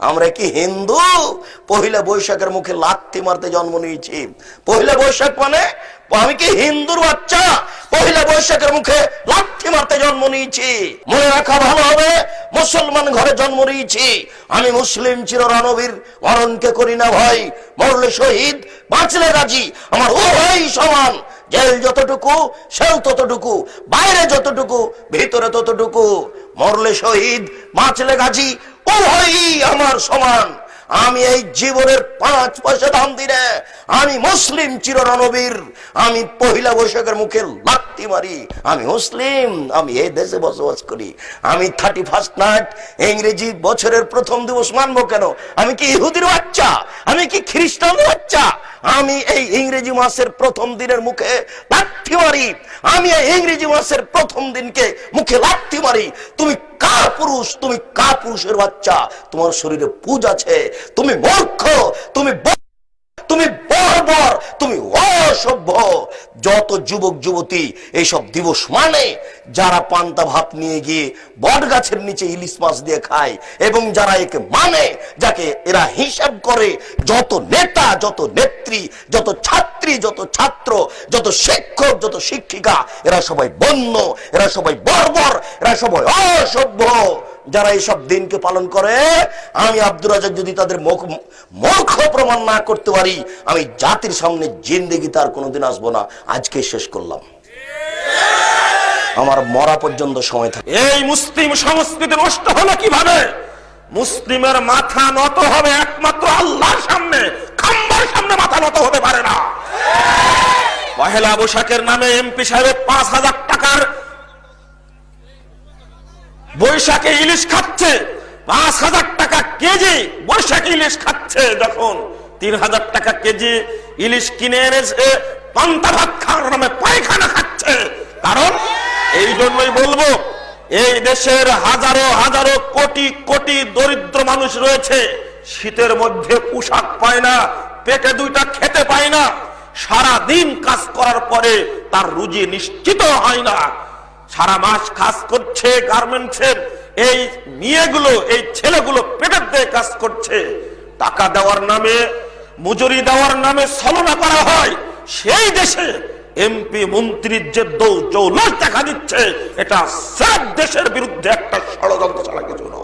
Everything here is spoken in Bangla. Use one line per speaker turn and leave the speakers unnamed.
আমরা কি হিন্দু? পহিলা বৈশাখের মুখে লাথি মারতে জন্ম নিয়েছি। পহিলা বৈশাখ মানে আমি কি হিন্দুর বাচ্চা? পহিলা বৈশাখের মুখে লাথি মারতে জন্ম নিয়েছি। মনে রাখা ভালো হবে, মুসলমান ঘরে জন্ম নিয়েছি। আমি মুসলিম চির রণবীর, মরণকে করি না ভয়। মরলে শহীদ, বাঁচলে গাজী, আমার ও ভাই সমান। জেল যতটুকু সেও ততটুকু, বাইরে যতটুকু ভিতরে ততটুকু। মরলে শহীদ, বাঁচলে গাজী, ও ভাই আমার সমান। আমি এই জীবনের 5 পয়সা দাম দিনে আমি মুসলিম চির রণবীর। আমি পহিলা বৈশাখের মুখে লাথি মারি। আমি মুসলিম, আমি এই দেশে বসবাস করি। আমি 31st নাইট ইংরেজি বছরের প্রথম দিবস মানবো কেন? আমি কি ইহুদির বাচ্চা? আমি কি খ্রিস্টানের বাচ্চা? আমি এই ইংরেজি মাসের প্রথম দিনের মুখে লাথি মারি। আমি এই ইংরেজি মাসের প্রথম দিনকে মুখে লাথি মারি। তুমি কা পুরুষ? তুমি কা পুরুষের বাচ্চা? তোমার শরীরে পুজ আছে। তুমি মূর্খ, তুমি বর্বর, তুমি অসভ্য। যত যুবক যুবতী এইসব দিবস মানে, যারা পান্তা ভাত নিয়ে গিয়ে বট গাছের নিচে ইলিশ মাছ দিয়ে খায়, এবং যারা একে মানে, যাকে এরা হিসাব করে, যত নেতা, যত নেত্রী, যত ছাত্রী, যত ছাত্র, যত শিক্ষক, যত শিক্ষিকা, এরা সবাই বন্য, এরা সবাই বর্বর, এরা সবাই অসভ্য। যারা এইসব দিনকে পালন করে, আমি আব্দুর রাজ্জাক যদি তাদের মূর্খ প্রমাণ না করতে পারি, আমি জাতির সামনে জিন্দেগি তার কোনোদিন আসবো না। আজকে শেষ করলাম, আমার মরা পর্যন্ত সময় থাকে।
এই মুসলিম সংস্কৃতি নষ্ট হলো কিভাবে? মুসলিমের মাথা নত হবে একমাত্র আল্লাহর সামনে, খাম্বার সামনে মাথা নত হতে পারে না। পহেলা বৈশাখের নামে এমপি সাহেব 5,000 টাকার বৈশাখে ইলিশ খাচ্ছে, 5,000 টাকা কেজি বৈশাখী ইলিশ খাচ্ছে। যখন 3,000 টাকা কেজি ইলিশ কিনে এনেছে, পান্তা ভাত খাওয়ার নামে পায়খানা খাচ্ছে। কারণ এই জন্যই বলবো, এই দেশের হাজারো হাজারো কোটি কোটি দরিদ্র মানুষ রয়েছে, শীতের মধ্যে পোশাক পায় না, পেটে 2টা খেতে পায় না, সারা দিন কাজ করার পরে তার রুজি নিশ্চিত হয় না। সারা মাস কাজ করছে গার্মেন্টসের, এই মেয়েগুলো, এই ছেলেগুলো পেটের দিয়ে কাজ করছে। টাকা দেওয়ার নামে, মজুরি দেওয়ার নামে ছলনা করা হয়। সেই দেশে এমপি মন্ত্রীর যে দৌলত দেখা দিচ্ছে, এটা সব দেশের বিরুদ্ধে একটা ষড়যন্ত্র ছাড়া কিছু নয়।